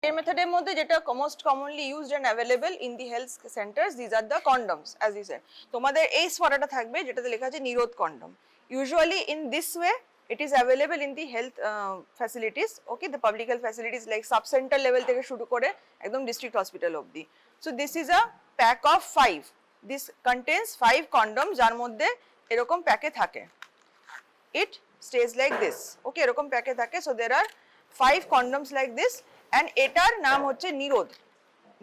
এই মেথডের মধ্যে যেটা most commonly used and available in the health centres, these are the condoms as you said. তোমাদের এই স্পটাটা থাকবে যেটাতে লেখা আছে Nirodh condom. Usually in this way it is available in the health facilities, okay, the public health facilities like sub center level থেকে শুরু করে একদম district hospital অবধি। So this is a pack of 5. This contains 5 condoms যার মধ্যে এরকম প্যাকে থাকে। It stays like this, okay, এরকম প্যাকে থাকে। So there are 5 condoms like this and এটার নাম হচ্ছে নিরোধ।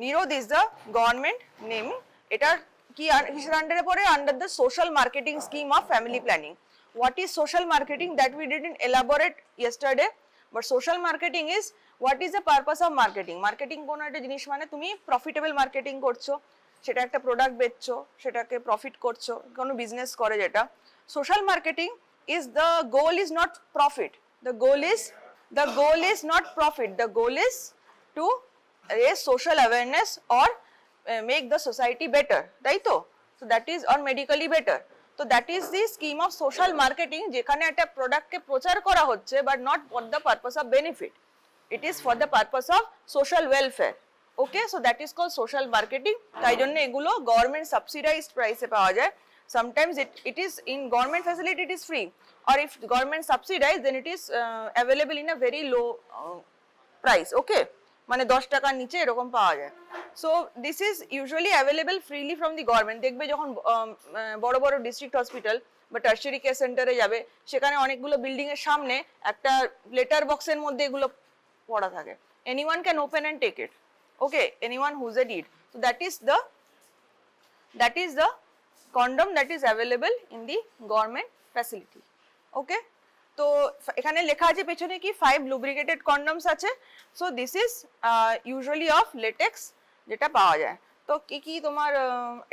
নিরোধ is the government name. এটার কি কিসের আন্ডারে পড়ে? Under the social marketing scheme of family planning. What is social marketing? That we didn't elaborate yesterday, but social marketing is what is the purpose of marketing? Marketing কোন একটা জিনিস মানে তুমি প্রফিটেবল মার্কেটিং করছো, সেটা একটা প্রোডাক্ট বেচছো, সেটাকে profit করছো, কোনো বিজনেস করে যেটা। Social marketing is the goal is not profit. The goal is not profit. The goal is to raise social awareness or make the society better, right? So that is, or medically better. So that is the scheme of social marketing, যেখানে একটা প্রোডাক্টকে প্রচার করা হচ্ছে but not for the purpose of benefit. It is for the purpose of social welfare. Okay, so that is called social marketing. তাই জন্য এগুলো government subsidised প্রাইসে পাওয়া যায়। Sometimes it is in government facility, it is free, or if government subsidized then it is available in a very low price, okay, মানে 10 টাকার নিচে এরকম পাওয়া যায়। So this is usually available freely from the government. দেখবে যখন বড় বড় ডিস্ট্রিক্ট হসপিটাল বা টার্সিয়ারি কেয়ার সেন্টারে যাবে, সেখানে অনেকগুলো বিল্ডিং এর সামনে একটা লেটার বক্সের মধ্যে এগুলো পড়া থাকে। Anyone can open and take it, okay, anyone who's a need. So that is the condom that is available in the government facility, okay. তো এখানে লেখা আছে পেছনে কি 5 lubricated condoms আছে। so this is usually of latex যেটা পাওয়া যায়। তো কি কি তোমার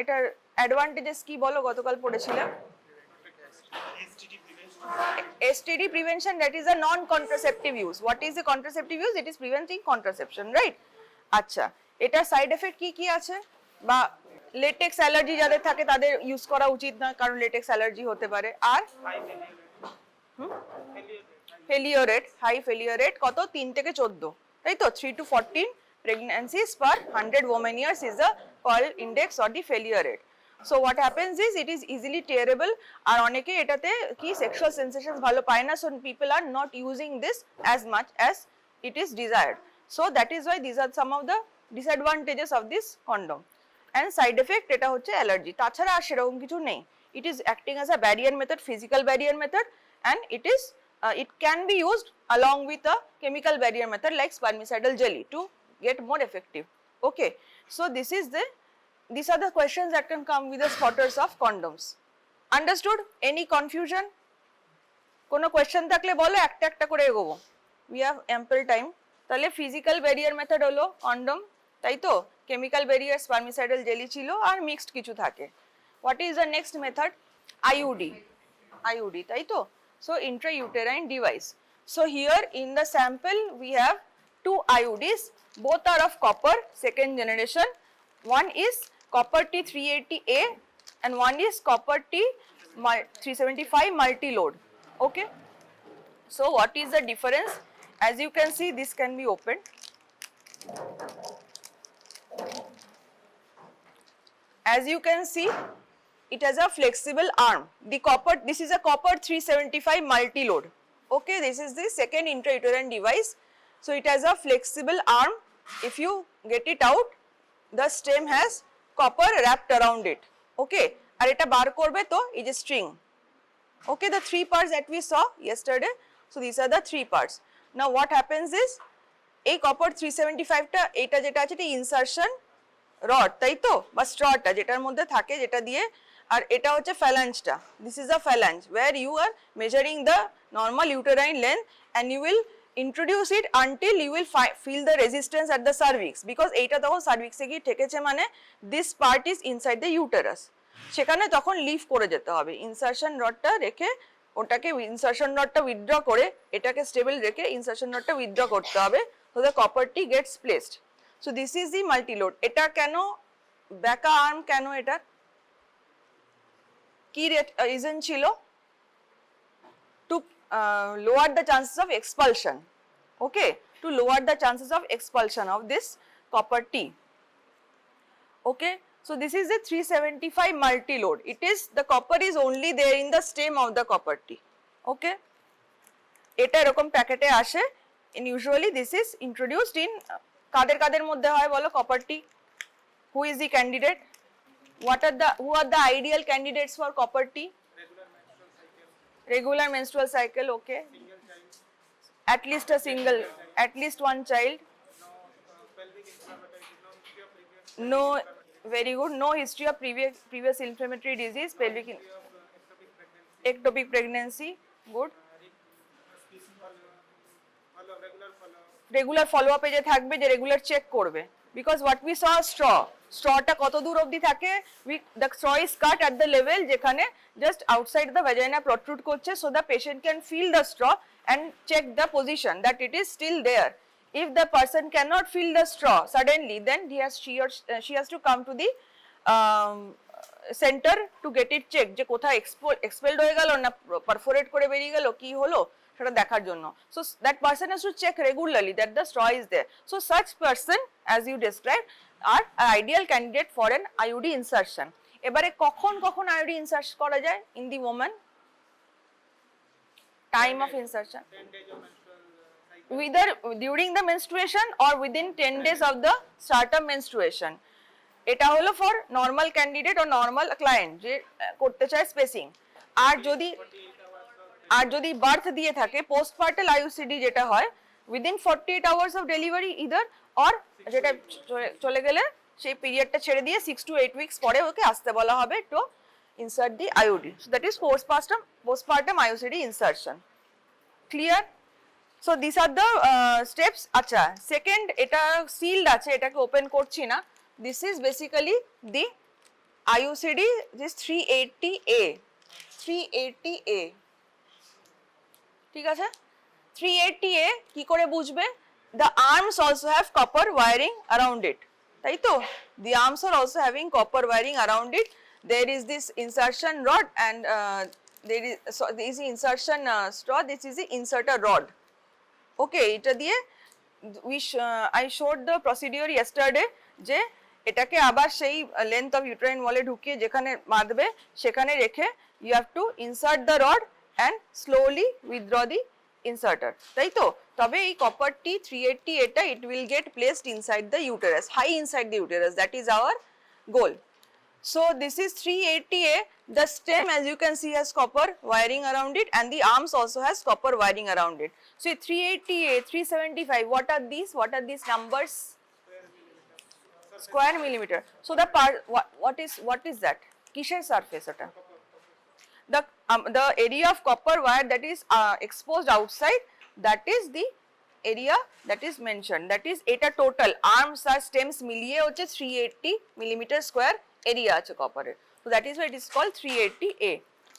এটার অ্যাডভান্টেজেস কি বলো, গতকাল পড়েছিলে? STD prevention, that is a non contraceptive use. What is the contraceptive use? It is preventing contraception, right? আচ্ছা, এটা সাইড এফেক্ট কি কি আছে? বা লেটেক্স অ্যালার্জি যাদের থাকে তাদের ইউজ করা উচিত না, কারণ লেটেক্স অ্যালার্জি হতে পারে। আর failure rate, high failure rate কত? 3 থেকে 14, তাই তো? 3 to 14 pregnancies per 100 women years is the Pearl index or the failure rate. So what happens is it is easily tearable, আর অনেকে এটাতে কি সেক্সুয়াল সেন্সেশনস ভালো পায় না, so people are not using this as much as it is desired. So that is why these are some of the disadvantages of this condom. And side effect এটা হচ্ছে allergy, তাছাড়া আর সেরকম কিছু নেই। It is acting as a barrier method, physical barrier method, and it can be used along with a chemical barrier method like spermicidal jelly to get more effective, okay. So these are the questions that can come with the spotters of condoms. Understood? Any confusion? কোনো question থাকলে বলো, একটা একটা করে এগোবো, we have ample time. তাহলে physical barrier method হলো condom, তাই তো? কেমিক্যাল ব্যারিয়ার স্পার্মিসাইডাল জেলি ছিল, আর মিক্সড কিছু থাকে। What is the next method? IUD, তাই তো? So intrauterine device. So here in the sample we have 2 IUDs, both are of copper, second generation. One is copper T380A and one is copper T375 multi-load, okay. So what is the difference? As you can see, this can be opened. As you can see, it has a flexible arm. This is a copper 375 multi-load, okay. This is the second intrauterine device. So it has a flexible arm. If you get it out, the stem has copper wrapped around it, okay. আর এটা বার করবে তো এই যে string, okay, the 3 parts that we saw yesterday. So these are the 3 parts. Now what happens is এই copper 375 টা এটা যেটা আছে এটা ইনসারশন রড, তাই তো? বা স্ট্রটা যেটার মধ্যে থাকে, যেটা দিয়ে, আর এটা হচ্ছে ফ্যালাঞ্জটা। This is a phalange where you are measuring the normal uterine length and you will introduce it until you will feel the resistance at the cervix, because এইটা তখন সার্ভিক্সে গিয়ে ঠেকেছে, মানে this part is inside the uterus, সেখানে তখন leave করে যেতে হবে। ইনসারশন রডটা রেখে ওটাকে, ইনসারশন রডটা উইথড্র করে এটাকে স্টেবল রেখে ইনসারশন রডটা উইথড্র করতে হবে, so the copperটি gets placed. So this is the multi-load. এটা কেন ব্যাকা আর্ম, কেন এটা কি রিজন ছিল? to lower the chances of expulsion, okay. to lower the chances of expulsion of this copper T. Okay, so this is the 375 multi-load. It is, the copper is only there in the stem of the copper T. Okay, এটা এরকম প্যাকেটে আসে, and usually this is introduced in কাদের কাদের মধ্যে হয় বলো copper T? Who is the candidate? Who are the ideal candidates for copper T? Regular menstrual cycle, okay. At least a single, at least one child. No, very good. No history of previous inflammatory disease, pelvic ectopic pregnancy, good. Regular follow up এ যে থাকবে, যে regular check করবে, because what we saw strawটা কত দূর অবধি থাকে, the straw is cut at the level যেখানে just outside the vagina protrude করছে, so the patient can feel the straw and check the position that it is still there. If the person cannot feel the straw suddenly, then she has to come to the center to get it checked, যে কোথায় expelled হয়ে গেল না perforate করে বেরিয়ে গেল, কি হলো সেটা দেখার জন্য. So that person has to check regularly that the straw is there. So such person as you described are an ideal candidate for an IUD insertion. এবারে কখন কখন IUD insert করা যায় in the woman? Time of insertion, either during the menstruation or within 10 days of the start of menstruation. এটা হলো for normal candidate or normal client যে করতে চায় spacing. আর যদি বার্থ দিয়ে থাকে, postpartum IUCD যেটা হয় within 48 hours of delivery either, or যেটা চলে গেলে সেই পিরিয়ডটা ছেড়ে দিয়ে 6 to 8 weeks পরে ওকে আসতে বলা হবে to insert the IUD. So that is postpartum IUCD insertion. Clear? So these are the steps. আচ্ছা, second এটা sealed আছে, এটাকে ওপেন করছি না. This is basically the IUCD, this 380A. 380A, ঠিক আছে? 380A কি করে বুঝবে? The arms also have copper wiring around it, তাই তো? The arms are also having copper wiring around it. There is this insertion rod and there is insertion straw. This is the inserter rod. Okay, এটা দিয়ে I showed the procedure yesterday যে এটাকে আবার সেই length of uterine wall এ ঢুকিয়ে যেখানে বাঁধবে সেখানে রেখে you have to insert the rod and slowly withdraw the inserter, তাই তো? তবে এই copper T 380 এটা it will get placed inside the uterus, high inside the uterus. That is our goal. So this is 380A. The stem, as you can see, has copper wiring around it, and the arms also has copper wiring around it. So 380A, 375, what are these? What are these numbers? Square millimeter. So the part, what is that? কিসের surface এটা? The area of copper wire that is exposed outside, that is the area that is mentioned. That is এটা total arms আর stems মিলিয়ে হচ্ছে 380 millimeter square area আছে copper এর. So that is why it is called 380A.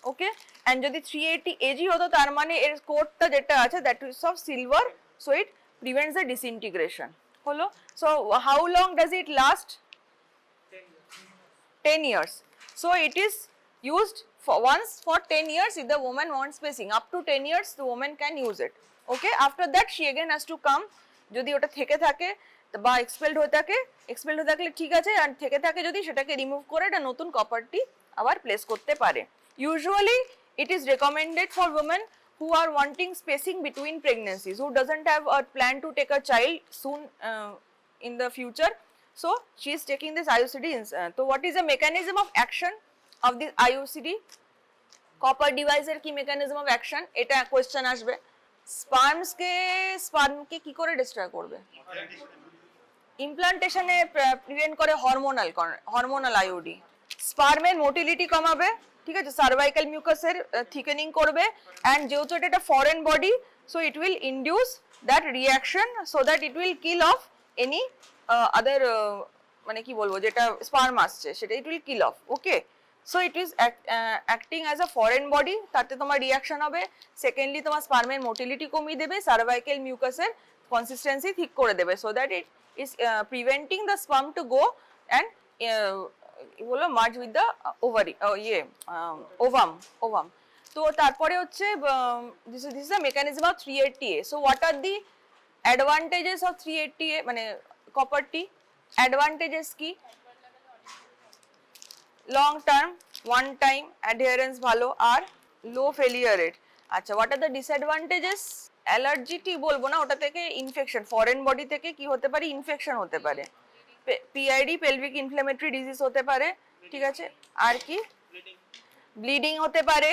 Okay, and যদি 380 AG হতো তার মানে এর কোটটা যেটা আছে that is of silver, so it prevents the disintegration. হলো? So how long does it last? 10 years. So it is used for once for 10 years if the woman wants spacing. Up to 10 years the woman can use it. Okay, after that she again has to come, যদি ওটা থেকে থাকে বা expelled হয়ে থাকলে ঠিক আছে, আর থেকে থাকে যদি সেটাকে রিমুভ করে একটা নতুন কপারটি আবার প্লেস করতে পারে. Usually it is recommended for women who are wanting spacing between pregnancies, who doesn't have a plan to take a child soon in the future. So she is taking this IUCD. So what is the mechanism of action of this IUCD? Copper device এর কি mechanism of action? এটা question আসবে. স্পার্মকে কি করে destroy করবে? ইমপ্লান্টেশনে prevent করে hormonal IOD. স্পার্মের motility কমাবে, ঠিক আছে, সার্ভাইকাল মিউকাসের থিকেনিং করবে, অ্যান্ড যেহেতু এটা একটা foreign body, so it will induce that reaction so that it will kill of any other, মানে কি বলবো, যেটা স্পার্ম আসছে সেটা it will kill of. Okay, so it is acting as a foreign body, তাতে তোমার রিয়াকশন হবে। Secondly তোমার স্পার্মের মোটিলিটি কমিয়ে দেবে, সার্ভাইকাল মিউকাসের কনসিস্টেন্সি ঠিক করে দেবে, so that it is preventing the sperm to go and merge with the ovary, ovum. তো তারপরে হচ্ছে this is the mechanism of 380A. So what are the advantages of 380A মানে copper T, advantages কি? Long term, one time adherence ভালো, আর low failure rate. আচ্ছা, what are the disadvantages? Allergy টি বলবো না, ওটা থেকে ইনফেকশন, ফরেন বডি থেকে কি হতে পারে, ইনফেকশন হতে পারে, পিআইডি পেলভিক ইনফ্ল্যামেটরি ডিজিজ হতে পারে, ঠিক আছে। আর কি? ব্লিডিং হতে পারে।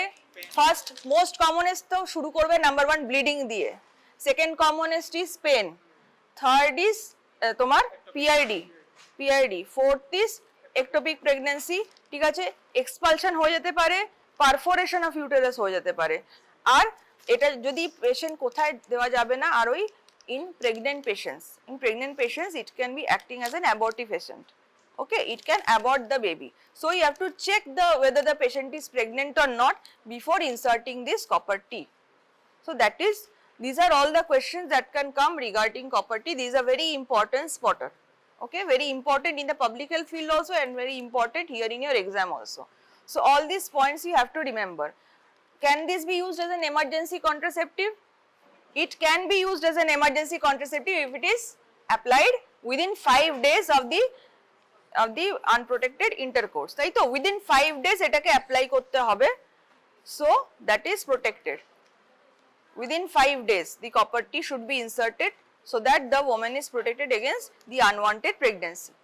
ফার্স্ট মোস্ট কমনেস্ট তো শুরু করবে নাম্বার 1 ব্লিডিং দিয়ে, second commonest is pain, third is তোমার PID, fourth is ectopic pregnancy, ঠিক আছে। এক্সপালশন হয়ে যেতে পারে, পারফোরেশন অফ ইউটেরাস হয়ে যেতে পারে। আর এটা যদি পেশেন্ট কোথায় দেওয়া যাবে না, আর ওই in pregnant patients it can be acting as an abortive agent. Okay, it can abort the baby, so you have to check whether the patient is pregnant or not before inserting this copper T. So these are all the questions that can come regarding copper T. These are very important spotter, okay, very important in the public health field also, and very important here in your exam also. So all these points you have to remember. Can this be used as an emergency contraceptive? It can be used as an emergency contraceptive if it is applied within 5 days of the unprotected intercourse, তাই তো within 5 days এটাকে apply করতে হবে, so that is protected. Within 5 days the copper T should be inserted so that the woman is protected against the unwanted pregnancy.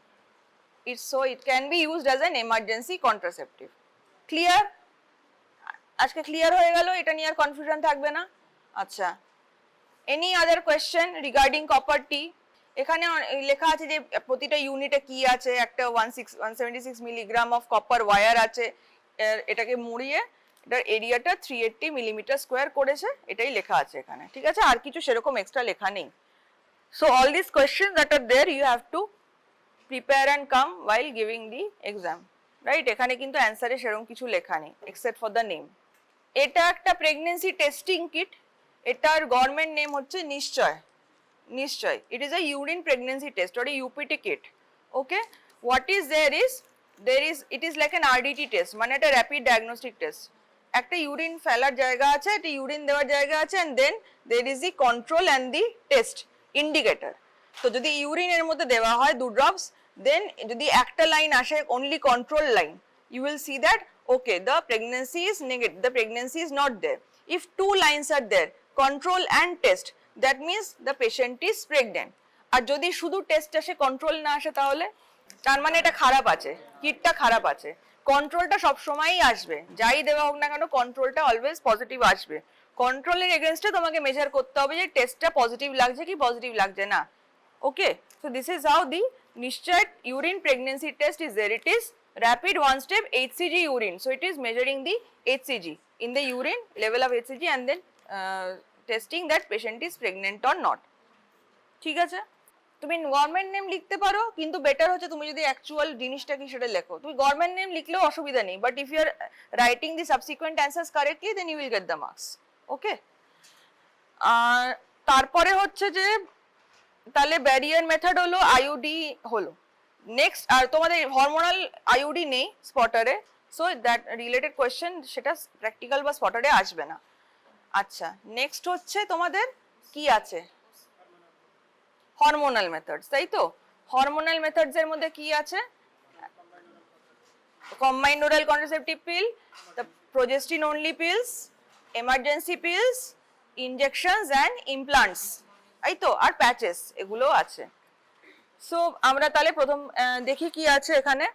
So it can be used as an emergency contraceptive. Clear? আজকে clear হয়ে গেল, এটা নিয়ে আর confusion থাকবে না। আচ্ছা, any other question regarding copper T? এখানে লেখা আছে যে প্রতিটা ইউনিটে কি আছে, একটা 176 মিলিগ্রাম অফ কপার ওয়্যার আছে, এটাকে মুড়িয়ে এটার এরিয়াটা 380 মিলিমিটার স্কোয়ার করেছে, এটাই লেখা আছে এখানে, ঠিক আছে। আর কিছু সেরকম এক্সট্রা লেখা নেই। So all this question that are there you have to prepare and come while giving the exam, right. এখানে কিন্তু অ্যান্সারে সেরকম কিছু লেখা নেই এক্সেপ্ট ফর দ্য নেম। এটা একটা প্রেগন্যান্সি টেস্টিং কিট, এটার গভর্নমেন্ট নেম হচ্ছে নিশ্চয়। It is a urine pregnancy test or a UPT kit. Okay, what is there is it is like an RDT test, মানে একটা র্যাপিড ডায়াগনস্টিক টেস্ট। একটা urine ফেলার জায়গা আছে, একটা ইউরিন দেওয়ার জায়গা আছে, and then there is the control and the test indicator. তো যদি ইউরিনের মধ্যে দেওয়া হয় 2 drops, then যদি একটা লাইন আসে only control line, you will see that okay, the pregnancy is negative, the pregnancy is not there. If 2 lines are there, control and test, that means the patient is pregnant. আর যদি শুধু test আসে control না আসে, তাহলে তার মানে এটা খারাপ আছে, কিটটা খারাপ আছে। কন্ট্রোলটা সব সময়ই আসবে, যাই দেওয়া হোক না কেন কন্ট্রোলটা অলওয়েজ পজিটিভ আসবে। কন্ট্রোলের এগেইনস্টে তোমাকে মেজার করতে হবে যে টেস্টটা পজিটিভ লাগছে কি পজিটিভ লাগছে না। Okay, so this is how the Nishchay urine pregnancy test is there. It is rapid one step HCG urine, so it is measuring the HCG in the urine, level of HCG, and then testing that patient is pregnant or not. ঠিক আছে, তুমি government name লিখতে পারো, কিন্তু better হচ্ছে তুমি যদি actual জিনিসটা কি সেটা লেখো। তুমি গভর্নমেন্ট নেম লিখলেও অসুবিধা নেই, but if you are writing the subsequent answers correctly then you will get the marks. Okay, আর তারপরে হচ্ছে যে তাহলে ব্যারিয়ার মেথড হলো, আইইউডি হলো নেক্সট। আর তোমাদের হরমোনাল আইইউডি নেই স্পটারে, সো দ্যাট রিলেটেড কোয়েশ্চেন সেটা প্র্যাকটিক্যাল বা স্পটারে আসবে না। আচ্ছা, নেক্সট হচ্ছে তোমাদের কি আছে, হরমোনাল মেথডস, তাই তো। হরমোনাল মেথডস এর মধ্যে কি আছে, combined oral contraceptive pin, the progestin only pills, emergency pills, injections and implants, তাই তো, আর প্যাচেস, এগুলো আছে। সো আমরা তাহলে প্রথম দেখি কি আছে এখানে।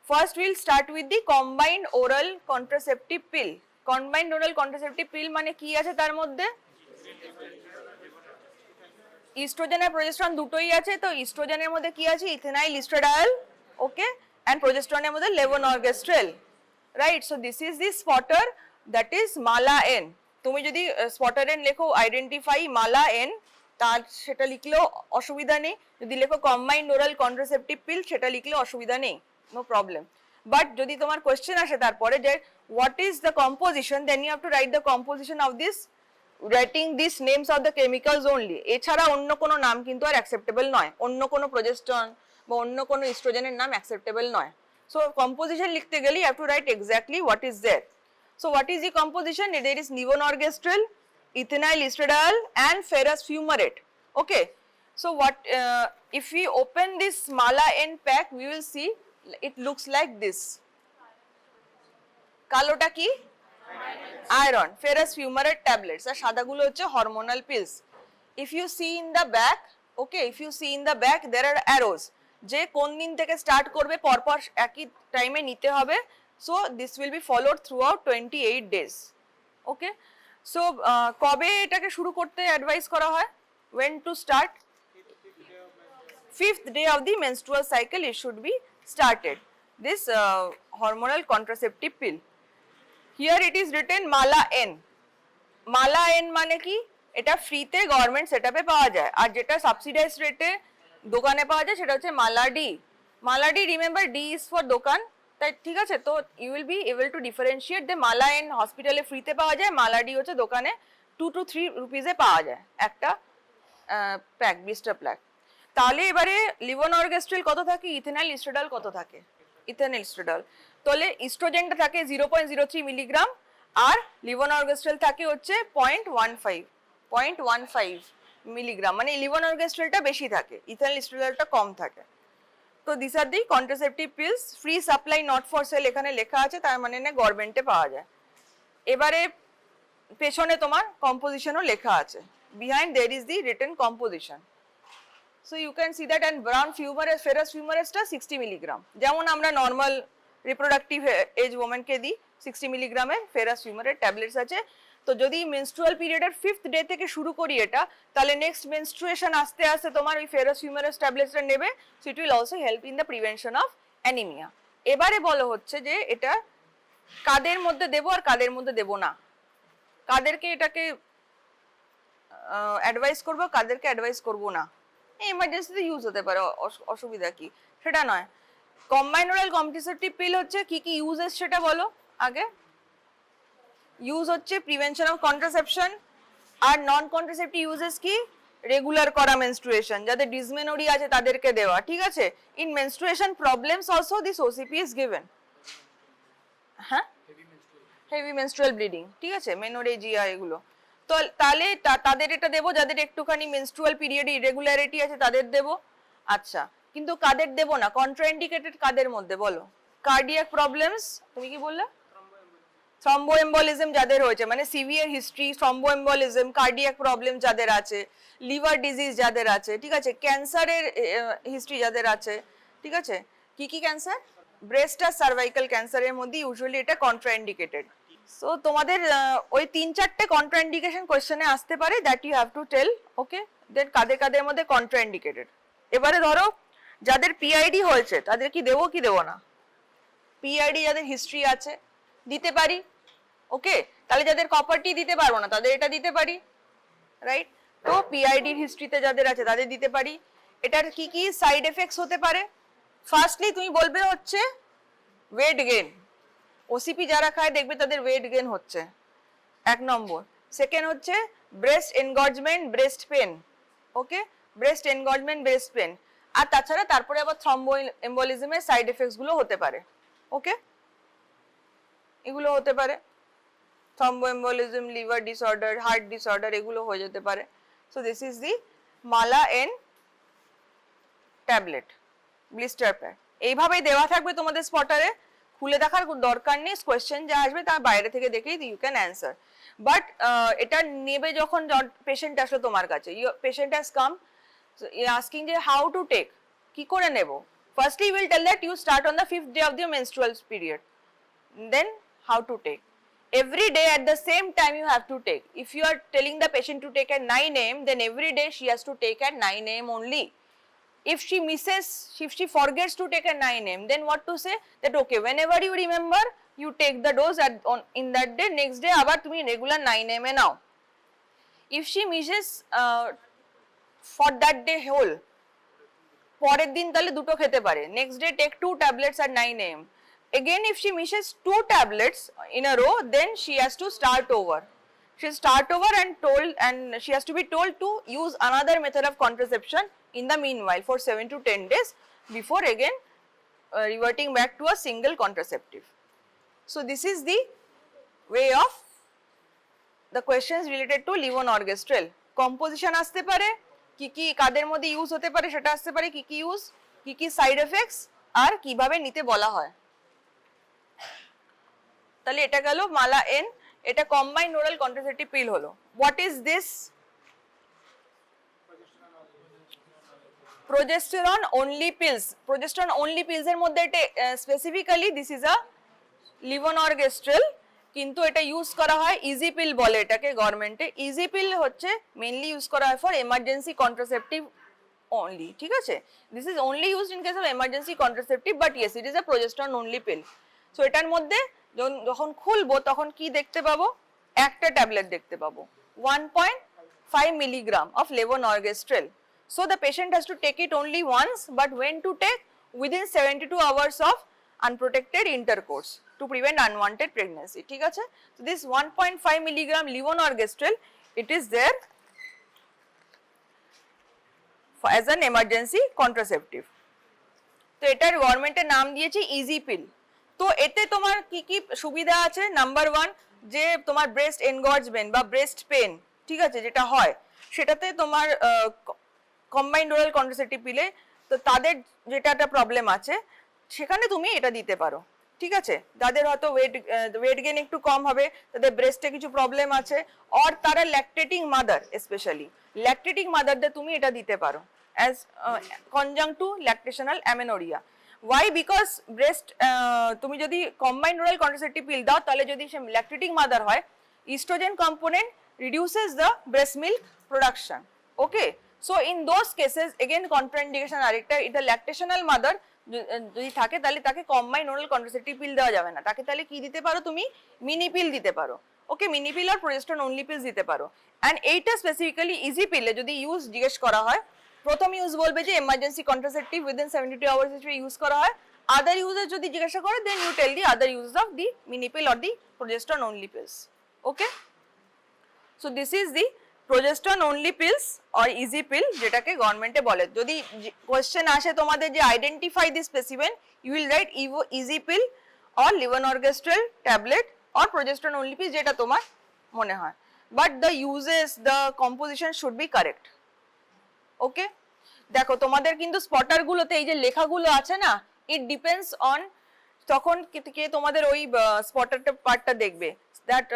First will start with the combined oral contraceptive pin. Combined oral contraceptive পিল মানে কি আছে তার মধ্যে, ইস্ট্রোজেন আর প্রোজেস্টেরন দুটোই আছে। তো ইস্ট্রোজেনের মধ্যে কি আছে, ইথেনাইল ইস্ট্রাডিল, ওকে, এন্ড প্রোজেস্টেরনের মধ্যে levonorgestrel, right. So this is the spotter, that is Mala N. তুমি যদি স্পটার এন লেখো আইডেন্টিফাই মালা এন, তার সেটা লিখলেও অসুবিধা নেই। যদি লেখো কম্বাইন্ড ওরাল কন্ট্রাসেপটিভ পিল, সেটা লিখলেও অসুবিধা নেই, নো প্রবলেম। বাট যদি তোমার কোয়েশ্চেন আসে তারপরে যে what is the composition, then you have to write the composition of this, writing this names of the chemicals only. এছাড়া অন্য কোনো নাম কিন্তু আর অ্যাকসেপ্টেবল নয়, অন্য কোনো প্রোজেস্টেরন বা অন্য কোনো ইস্ট্রোজেনের নাম অ্যাকসেপ্টেবল নয়। সো কম্পোজিশন লিখতে গেলে you have to write exactly what is there. So what is the composition, there is levonorgestrel, ethinyl estradiol and ferrous fumarate. Okay, so what if we open this Mala N pack, we will see it looks like this. কালোটা কি iron, ferrous fumarate tablets, আর সাদাগুলো হচ্ছে hormonal pills. If you see in the back, okay, if you see in the back there are arrows, যে কোন দিন থেকে start করবে, পরপর একই টাইমে নিতে হবে। So this will be followed through out 28 days। Okay, so কবে এটাকে শুরু করতে অ্যাডভাইস করা হয়? when to start? 5th day of the menstrual cycle it should be started, this hormonal contraceptive pill. Here it is written Mala N. Mala N মানে কি? এটা ফ্রিতে গভর্নমেন্ট সেটআপে পাওয়া যায়, আর যেটা সাবসিডাইজড রেটে দোকানে পাওয়া যায় সেটা হচ্ছে Mala D. Mala D, remember D is for দোকান, তাই ঠিক আছে? তো you will be able to differentiate the Mala N হসপিটালে ফ্রিতে পাওয়া যায়, মালা ডি হচ্ছে দোকানে 2 to 3 রুপিসে পাওয়া যায় একটা প্যাক, ব্লিস্টার প্যাক। তাহলে এবারে লিভোনর্গেস্ট্রিল কত থাকে, ইথেনাইল ইস্ট্রাডল কত থাকে? ইথেনাইল ইস্ট্রাডল, তাহলে ইস্ট্রোজেনটা থাকে 0.03 মিলিগ্রাম, আর লিভোনর্গেস্ট্রিল থাকে হচ্ছে 0.15 মিলিগ্রাম, মানে লিভোনর্গেস্ট্রিলটা বেশি থাকে, ইথেনাইল ইস্ট্রাডলটা কম থাকে। তো this are the contraceptive pills, free supply not for sale এখানে লেখা আছে, তার মানে না গভর্নমেন্টে পাওয়া যায়। এবারে পেছনে তোমার কম্পোজিশনও লেখা আছে, behind there is the written composition, so you can see that, and brown fumarate ferrous fumarate টা 60 মিলিগ্রাম, যেমন আমরা নরমাল রিপ্রোডাক্টিভ এজ ওমেন কে দিই 60 মিলিগ্রামের ফেরাস ফিউমারেট ট্যাবলেটস আছে। তো যদি মেনস্ট্রুয়াল পিরিয়ডের 5th ডে থেকে শুরু করি এটা, তাহলে নেক্সট মেনস্ট্রুয়েশন আস্তে আস্তে তোমার ওই ফেরাস ফিউমারেট ট্যাবলেটসটা নেবে, so it will also help in the prevention of anaemia. এবারে বলো হচ্ছে যে এটা কাদের মধ্যে দেবো আর কাদের মধ্যে দেবো না, কাদেরকে এটাকে অ্যাডভাইস করবো, কাদেরকে অ্যাডভাইস করবো না। এমার্জেন্সিতে ইউজ হতে পারে, অসুবিধা কি সেটা নয়। কম্বাইন্ড ওরাল কন্ট্রাসেপটিভ পিল হচ্ছে কি কি ইউজেস সেটা বলো আগে। ইউজ হচ্ছে প্রিভেনশন অফ কন্ট্রাসেপশন, আর নন কন্ট্রাসেপটিভ ইউজেস কি? রেগুলার করা মেনস্ট্রুয়েশন, যাদের ডিসমেনোরি আছে তাদেরকে দেওয়া, ঠিক আছে? In menstruation problems also this OCP is given. হ্যাঁ, হেভি মেনস্ট্রুয়াল ব্লিডিং, ঠিক আছে, মেনোরেজিয়া, এগুলো। তো তাহলে তাদের এটা দেবো, যাদের একটুখানি মেনস্ট্রুয়াল পিরিয়ডে ইরেগুলারিটি আছে তাদের দেবো। আচ্ছা, কিন্তু কাদের দেবো না? কন্ট্রাইন্ডিকেটেড কাদের মধ্যে বলো? কার্ডিয়াক প্রবলেমস, তুমি কি বললে? থ্রম্বোএম্বলিজম যাদের হয়েছে, মানে সিভিয়ার হিস্ট্রি, থ্রম্বোএম্বলিজম, কার্ডিয়াক প্রবলেম যাদের আছে, লিভার ডিজিজ যাদের আছে, ঠিক আছে, ক্যান্সারের হিস্ট্রি যাদের আছে, ঠিক আছে। কি কি ক্যান্সার? ব্রেস্ট আর সার্ভাইকাল ক্যান্সারের মধ্যে ইউজুয়ালি এটা কন্ট্রাইন্ডিকেটেড। সো তোমাদের ওই 3-4টে কন্ট্রাইন্ডিকেশন কোশ্চেনে আসতে পারে, that you have to tell, okay, then কাদের কাদের মধ্যে কন্ট্রাইন্ডিকেটেড। এবারে ধরো যাদের পিআইডি হয়েছে তাদের কি দেবো কি দেবো না? পিআইডি যাদের হিস্ট্রি আছে দিতে পারি, ওকে। তাহলে যাদের কপারটি দিতে পারবো না তাদের এটা দিতে পারি, রাইট? তো পিআইডির হিস্ট্রিতে যাদের আছে তাদের দিতে পারি। এটার কি কি সাইড এফেক্টস হতে পারে? ফার্স্টলি তুমি বলবে হচ্ছে ওয়েট গেইন, ওসিপি যারা খায় দেখবে তাদের ওয়েট গেইন হচ্ছে, 1 নম্বর। সেকেন্ড হচ্ছে ব্রেস্ট এনগর্জমেন্ট, ব্রেস্ট পেন, ওকে, ব্রেস্ট এনগর্জমেন্ট, ব্রেস্ট পেন। আর তাছাড়া তারপরে আবার থ্রম্বো এম্বলিজমের সাইড এফেক্টস গুলো হতে পারে, ওকে, এগুলো হতে পারে। Thrombo embolism, liver disorder, heart disorder, এগুলো হয়ে যেতে পারে। So this is the Mala N tablet, blister pack. এইভাবেই দেওয়া থাকবে তোমাদের স্পটারে, খুলে দেখার দরকার নেই, কোয়েশ্চেন যা আসবে তার বাইরে থেকে দেখেই ইউ ক্যান অ্যান্সার। বাট এটা নেবে যখন পেশেন্ট আসলো তোমার কাছে, পেশেন্ট হ্যাজ কাম আস্কিং যে হাউ টু টেক, কি করে নেব? Firstly will tell that you start on the 5th day of the menstrual period, then how to take. Every day at the same time you have to take. If you are telling the patient to take at 9 AM, then every day she has to take at 9 AM only. If she misses, if she forgets to take at 9 AM, then what to say? That okay, whenever you remember, you take the dose in that day, next day abar tumi regular 9 AM e nao. If she misses for that day whole, পরের দিন তাহলে দুটো খেতে পারে, next day take 2 tablets at 9 AM. Again, if she misses 2 tablets in a row, then she has to start over. She start over and she has to be told to use another method of contraception in the meanwhile for 7 to 10 days before again reverting back to a single contraceptive. So this is the way of the questions related to levonorgestrel. Composition আসতে পারে, কি কাদের মধ্যে use হতে পারে সেটা আসতে পারে, কি ইউজ, কি সাইড এফেক্টস, আর কিভাবে নিতে বলা হয়। তাহলে এটা গেল মালা এন, এটা কম্বাইন্ড ওরাল কন্ট্রাসেপটিভ পিল হলো। What is this? Progesterone only pills. Progesterone only pills এর মধ্যে এটা স্পেসিফিক্যালি দিস ইজ আ লিভোনর্গেস্ট্রেল, কিন্তু এটা ইউজ করা হয় ইজি পিল বলে এটাকে গভর্নমেন্টে। ইজি পিল হচ্ছে মেইনলি ইউজ করা হয় ফর এমার্জেন্সি কন্ট্রাসেপটিভ only, ঠিক আছে? This is only used in case of emergency contraceptive, but yes, it is a progesterone only pill. So এটার মধ্যে যখন খুলবো তখন কি দেখতে পাবো? একটা ট্যাবলেট দেখতে পাবো, 1.5 milligram of levonorgestrel. So the patient has to take it only once, but when to take? Within 72 hours of unprotected intercourse to prevent unwanted pregnancy, ঠিক আছে? So this 1.5 milligram levonorgestrel, it is there as an emergency contraceptive. তো এটার গভর্নমেন্টের নাম দিয়েছে easy পিল। তো এতে তোমার কি সুবিধা আছে? নাম্বার 1, যে তোমার ব্রেস্ট এনগর্জমেন্ট বা ব্রেস্ট পেন, ঠিক আছে, যেটা হয় সেটাতে তোমার কম্বাইন্ড ওরাল কন্ট্রাসেপটিভ পিলে, তো তাদের যেটা একটা প্রবলেম আছে সেখানে তুমি এটা দিতে পারো, ঠিক আছে? যাদের হয়তো ওয়েট গেইন একটু কম হবে, তাদের ব্রেস্টে কিছু প্রবলেম আছে, আর তারা ল্যাকটেটিং মাদার, স্পেশালি ল্যাকটেটিং মাদারদের তুমি এটা দিতে পারো as conjunct to lactational amenorrhoea. Why? Because breast তুমি যদি কম্বাইন্ড ওরাল কন্ট্রাসেপটিভ পিল দাও, তাহলে যদি সে ল্যাকটেটিং মাদার হয়, oestrogen component reduces the breast milk production. Okay, so in those cases again contraindication আরেকটা, এটা ল্যাকটেশনাল মাদার যদি থাকে তাহলে তাকে কম্বাইন্ড ওরাল কন্ট্রাসেপটিভ পিল দেওয়া যাবে না, তাকে তাহলে কি দিতে পারো তুমি? মিনি পিল দিতে পারো। ওকে, মিনি পিল আর প্রোজেস্টেরন অনলি পিলস দিতে পারো। এন্ড এইটা স্পেসিফিক্যালি ইজি পিলে যদি ইউজ জিজ্ঞেস করা হয়, প্রথম ইউজ বলবে যে এমার্জেন্সি কন্ট্রাসেপটিভ উইদিন 72 আওয়ার্স হিসেবে ইউজ করা হয়। আদার ইউজেস যদি জিজ্ঞাসা করে, then you tell the other uses of the mini pill or the progesterone only pills. Okay, so this is the progesterone only pills or easy pill, যেটাকে গভর্নমেন্টে বলে। যদি question আসে তোমাদের যে identify the specimen, you will write easy pill or levonorgestrel tablet or progesterone only pill, যেটা তোমার মনে হয়, but the uses, the composition should be correct. Okay, দেখো তোমাদের কিন্তু স্পটার গুলোতে এই যে লেখাগুলো আছে না, ইট ডিপেন্ডস অন তখন কে তোমাদের ওই স্পটারটা পার্টটা দেখবে। That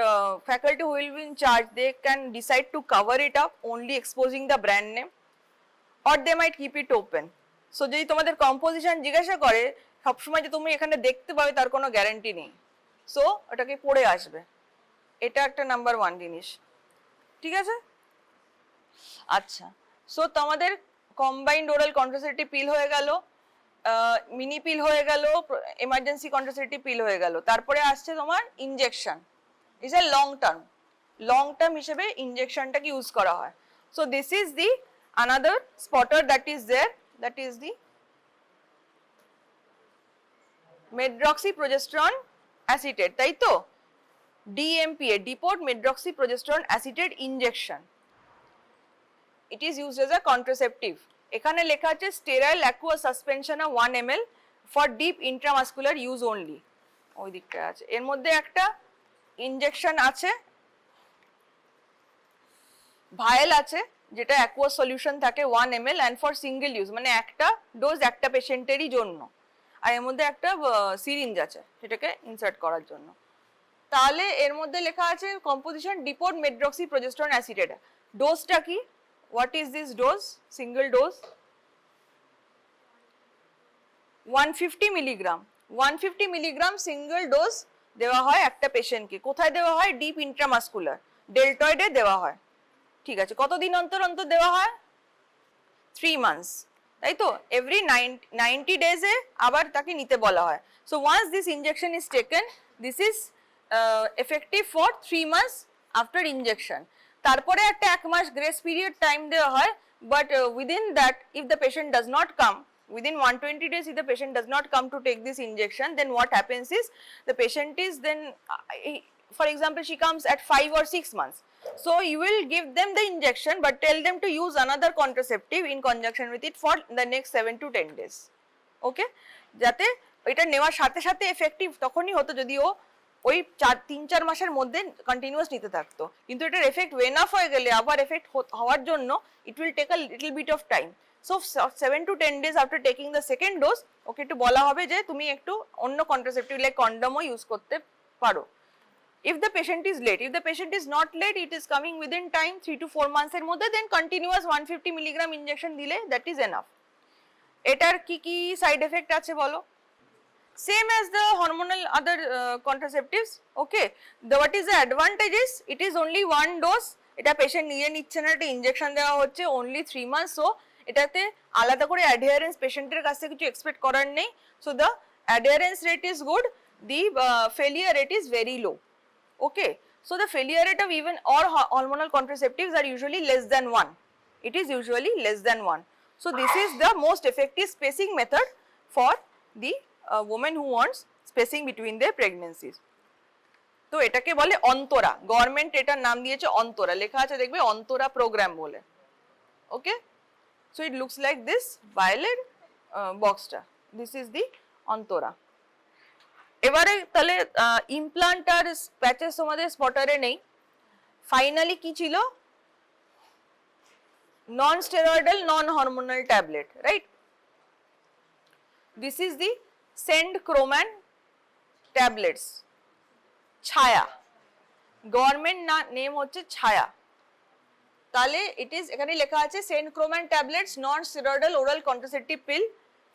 faculty who will be in charge, they can decide to cover it up, only exposing the brand name, or they might keep it open. So যদি তোমাদের কম্পোজিশন জিজ্ঞাসা করে, সবসময় যে তুমি এখানে দেখতে পাবে তার কোনো গ্যারান্টি নেই। সো ওটাকে পড়ে আসবে, এটা একটা নাম্বার 1 জিনিস, ঠিক আছে? আচ্ছা, সো তোমাদের কম্বাইন্ড ওরাল কন্ট্রাসেপটিভ পিল হয়ে গেল, মিনি পিল হয়ে গেল, এমার্জেন্সি কন্ট্রাসেপটিভ পিল হয়ে গেল। তারপরে আসছে তোমার injection. is a long term হিসেবে ইনজেকশনটাকে ইউজ করা হয়। So this is the another spotter that is there, that is the medroxyprogesterone acetate, তাই তো? DMPA, depot medroxyprogesterone acetate injection, it is used as a contraceptive. এখানে লেখা আছে sterile aqueous suspension of 1 ml for deep intramuscular use only, ওই দিকটা আছে। এর মধ্যে একটা ইনজেকশন আছে, ভায়েল আছে, যেটা অ্যাকুয়াস সলিউশন থাকে 1 ml and for single use, মানে একটা ডোজ একটা পেশেন্টেরই জন্য, আর এর মধ্যে একটা সিরিঞ্জ আছে সেটাকে ইনসার্ট করার জন্য। তাহলে এর মধ্যে লেখা আছে কম্পোজিশন ডিপোট মেড্রক্সিপ্রোজেস্টেরন অ্যাসিটেট। ডোজটা কি? What is this dose? Single dose 150 milligram, 150 milligram single dose দেওয়া হয় একটা পেশেন্টকে। কোথায় দেওয়া হয়? ডিপ ইন্ট্রামাসকুলার ডেলটয়েডে দেওয়া হয়, ঠিক আছে? কতদিন অন্তর অন্তর দেওয়া হয়? 3 মান্থস, তাই তো? এভরি 90 ডেজে আবার তাকে নিতে বলা হয়। So once this injection is taken, this is effective for 3 months after injection. তারপরে একটা 1 মাস গ্রেস পিরিয়ড টাইম দেওয়া হয়, but within that if the patient does not come within 120 days, if the patient does not come to take this injection, then what happens is the patient is then for example she comes at 5 or 6 months, so you will give them the injection but tell them to use another contraceptive in conjunction with it for the next 7 to 10 days. Okay, যাতে এটা নেওয়ার সাথে সাথে effective তখনই হতো যদি ও ওই 3-4 মাসের মধ্যে কন্টিনিউয়াস নিতে থাকতো, কিন্তু এটার এফেক্ট ওয়েন অফ হয়ে গেলে আবার এফেক্ট হওয়ার জন্য it will take a little bit of time. So 7 to 10 days after taking the second dose okay একটু বলা হবে যে তুমি একটু অন্য কন্ট্রাসেপটিভ লাইক কন্ডমও ইউজ করতে পারো। If the patient is late, if the patient is not late, it is coming within time 3 to 4 months এর মধ্যে, then continuous 150 milligram injection দিলে that is enough. এটার কি কি সাইড এফেক্ট আছে বলো? Same as the hormonal other contraceptives, okay. What is the advantages? It is only one dose. এটা patient নিয়ে নিচ্ছে না, একটা ইনজেকশন দেওয়া হচ্ছে only 3 months, so এটাতে আলাদা করে অ্যাডহেরেন্স পেশেন্টের কাছ থেকে কিছু এক্সপেক্ট করার নেই। So the adherence rate is good, the failure rate is very low, okay. So the failure rate of even all hormonal contraceptives are usually less than 1. It is usually less than 1. So this is the most effective spacing method for the woman who wants spacing between their pregnancies. তো এটাকে বলে Antara, government এটার নাম দিয়েছে অন্তরা, লেখা আছে দেখবে Antara programme বলে, okay. So it looks like this violet বক্সটা, দিস ইজ দি অন্তরা। এবারে তাহলে ইমপ্লান্ট আর প্যাচেস তোমাদের স্পটারে নেই। ফাইনালি কি ছিল? Non steroidal non hormonal tablet, right? This is the centchroman tablets, Chhaya, government name হচ্ছে ছায়া। তাহলে ইট ইজ এখানে লেখা আছে centchroman tablets non steroidal oral contraceptive pill,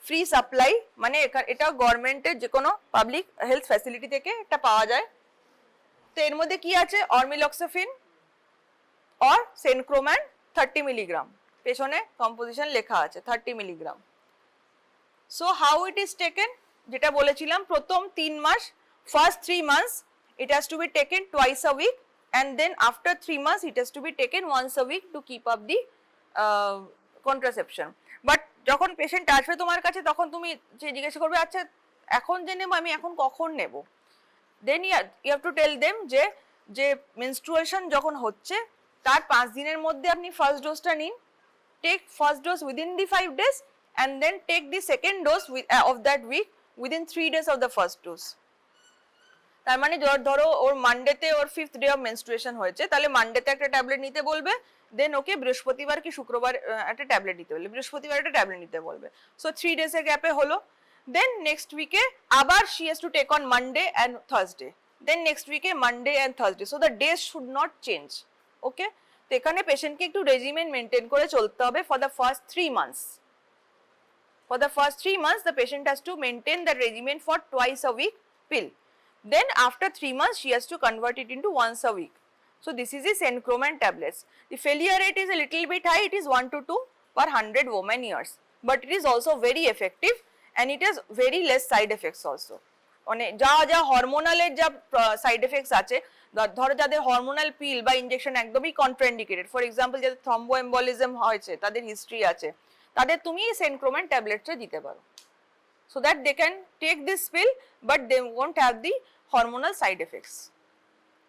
free supply, মানে এটা গভর্নমেন্টের যে কোনো পাবলিক হেলথ ফ্যাসিলিটি থেকে এটা পাওয়া যায়। তো এর মধ্যে কি আছে? অরমিলক্সেফিন অর সেন্ডক্রোম্যান 30 মিলিগ্রাম, পেছনে কম্পোজিশন লেখা আছে 30 milligram. So how it is taken, যেটা বলেছিলাম প্রথম 3 মাস, first 3 months it has to be taken twice a week, and then after 3 months it has to be taken once a week to keep up the contraception. But যখন patient আসবে তোমার কাছে তখন তুমি যে জিজ্ঞাসা করবে আচ্ছা এখন যে নেব আমি এখন কখন নেব, then you have to tell them যে মেনস্ট্রুয়েশন যখন হচ্ছে তার 5 দিনের মধ্যে আপনি ফার্স্ট ডোজটা নিন, take first dose within the 5 days and then take the second dose of that week within 3 days of the first dose. তার মানে ধরো ওর মানডেতে ওর 5th ডে অফ মেনস্ট্রুয়েশন হয়েছে, তাহলে মানডেতে একটা ট্যাবলেট নিতে বলবে, দেন ওকে বৃহস্পতিবার কি শুক্রবার একটা ট্যাবলেট নিতে বলবে, বৃহস্পতিবার একটা ট্যাবলেট নিতে বলবে। সো 3 days এর গ্যাপে হলো, দেন নেক্সট উইকে আবার she has to take on Monday and Thursday, then next উইকে Monday and Thursday, so the days should not change, okay. তো এখানে পেশেন্টকে একটু রেজিমেন মেনটেন করে চলতে হবে for the first 3 months. For the first 3 months the patient has to maintain the regimen for twice a week pill. Then after 3 months she has to convert it into once a week. So this is the sencroman tablets. The failure rate is a little bit high, it is 1 to 2 per 100 woman years, but it is also very effective and it has very less side effects also. মানে যা হরমোনালের যা side effects আছে, ধরো যাদের hormonal পিল বা injection একদমই contraindicated, for example যাদের থ্রম্বোএম্বলিজম হয়েছে, তাদের হিস্ট্রি আছে, তাদের তুমি সেনক্রোম্যান ট্যাবলেটটা দিতে পারো, so that they can take this pill but they won't have the hormonal side effects.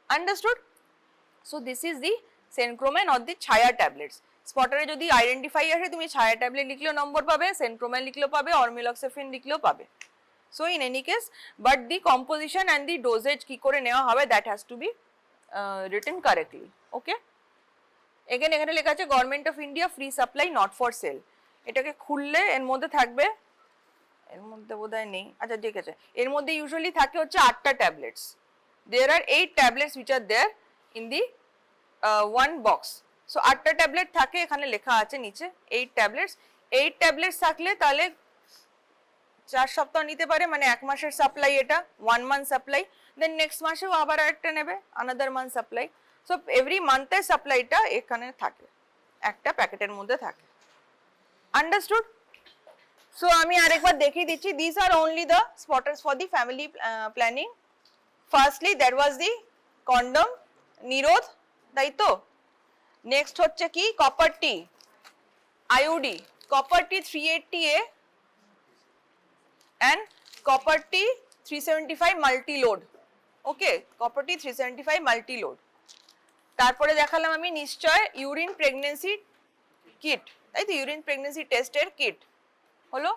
Understood? So this is the sencroman or the ছায়া tablets. স্পটারে যদি আইডেন্টিফাই আসে তুমি ছায়া ট্যাবলেট লিখলেও নম্বর পাবে, সেনক্রোম্যান লিখলেও পাবে, অরমিলক্সেফিন লিখলেও পাবে। So in any case, but the composition and the dosage কি করে নেওয়া হবে that has to be written correctly, okay. Again এখানে লেখা আছে government of India free supply not for sell, এটাকে খুললে এর মধ্যে থাকবে, এর মধ্যে বোধহয় নেই, আচ্ছা ঠিক আছে, এর মধ্যে ইউজুয়ালি থাকে হচ্ছে 8টা tablets, there are 8 tablets which are there in the one box. So 8টা ট্যাবলেট থাকে, এখানে লেখা আছে নিচে 8 ট্যাবলেটস। 8 ট্যাবলেটস থাকলে তাহলে 4 সপ্তাহ নিতে পারে, মানে 1 মাসের সাপ্লাই, এটা 1 month সাপ্লাই, দেন নেক্সট মাসেও আবার আরেকটা নেবে, another month supply. So every মান্থের সাপ্লাইটা এখানে থাকে, একটা প্যাকেটের মধ্যে থাকে। আন্ডারস্টুড? So আমি আরেকবার দেখিয়ে দিচ্ছি, these are only the spotters for the family planning. Firstly that was the condom, নিরোধ, তাই তো। নেক্সট হচ্ছে কি copper T, IUD, copper T 380A and copper T 375 multi load, okay, copper T 375 multi load। তারপরে দেখালাম আমি নিশ্চয় urine pregnancy kit, তাই তো, ইউরিন প্রেগন্যান্সি টেস্টের কিট হলো।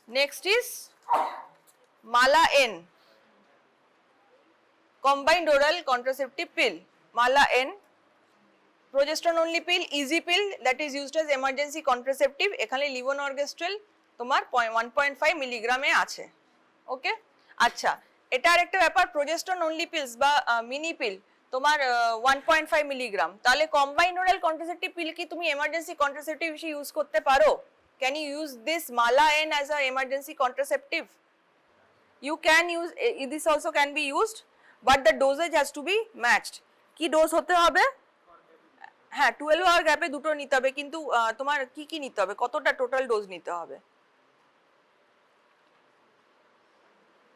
Next is Mala N, combined oral contraceptive pill, Mala N, progesterone only pill, easy pill that is used as emergency contraceptive, এখানে levonorgestrel তোমার 1.5 মিলিগ্রামে আছে, ওকে। আচ্ছা, এটা আর একটা ব্যাপার, progesterone only pills বা মিনি পিল তোমার 1.5 মিলিগ্রাম, তাহলে combined oral contraceptive pill কি তুমি emergency contraceptive হিসেবে ইউজ করতে পারো? Can you use this Mala N as a emergency contraceptive? You can use, this also can be used, but the dosage has to be matched. কি dose হতে হবে? হ্যাঁ 12 hour গ্যাপে দুটো নিতে হবে, কিন্তু তোমার কি কি নিতে হবে, কতটা টোটাল ডোজ নিতে হবে?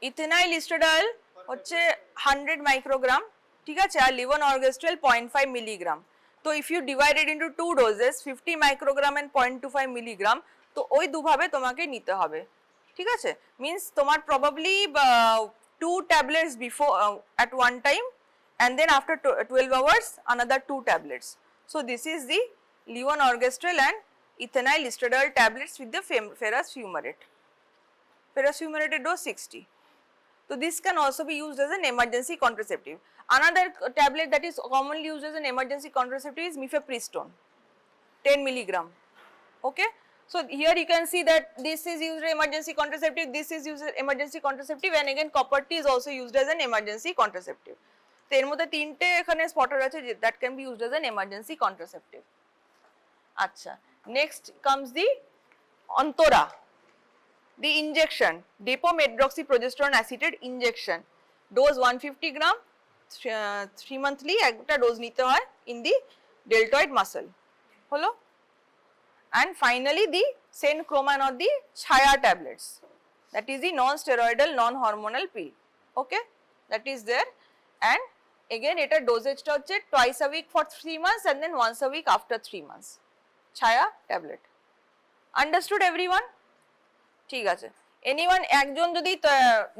ইথেনাইল ইস্ট্রাডাল হচ্ছে 100 মাইক্রোগ্রাম, ঠিক আছে, আর লিভোনর্গেস্ট্রেল 0.5 মিলিগ্রাম। তো if you divided into 2 doses 50 microgram and 0.25 milligram, তো ওই দুভাবে তোমাকে নিতে হবে, ঠিক আছে। মিন্স তোমার probably 2 tablets before at one time and then after 12 hours another 2 tablets. So this is the levonorgestrel and ethinyl estradiol tablets with the ferrous fumarate. Ferrous fumarate dose 60. So this can also be used as an emergency contraceptive. Another tablet that is commonly used as an emergency contraceptive is mifepristone, 10 milligram. Okay. So here you can see that this is used as emergency contraceptive, this is used as emergency contraceptive, and again copper T is also used as an emergency contraceptive. তো এর মধ্যে তিনটে এখানে spotter আছে that can be used as an emergency contraceptive. আচ্ছা, next comes the Antora, the injection, depomedroxyprogesterone acetate injection, dose 150 gram, 3 monthly একটা dose নিতে হয় in the deltoid muscle, হলো। And finally the Sencroman or the Chaya tablets, that is the non-steroidal non-hormonal pill, okay, that is there, and again এটা ডোজেজটা হচ্ছে twice a week for 3 months and then once a week after 3 months, Chaya tablet. Understood everyone? ঠিক আছে, anyone একজন যদি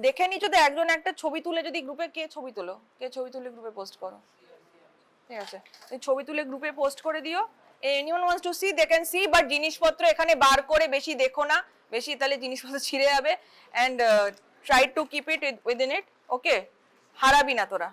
দেখে নি, যদি একজন একটা ছবি তুলে যদি গ্রুপে, কে ছবি তোলো, কে ছবি তুলে গ্রুপে পোস্ট করো, ঠিক আছে, এই ছবি তুলে গ্রুপে পোস্ট করে দিও। anyone wants to see they can see, but জিনিসপত্র এখানে বার করে বেশি দেখো না, বেশি তাহলে জিনিসপত্র ছিঁড়ে যাবে, and try to keep it within it, okay, হারাবি না তোরা।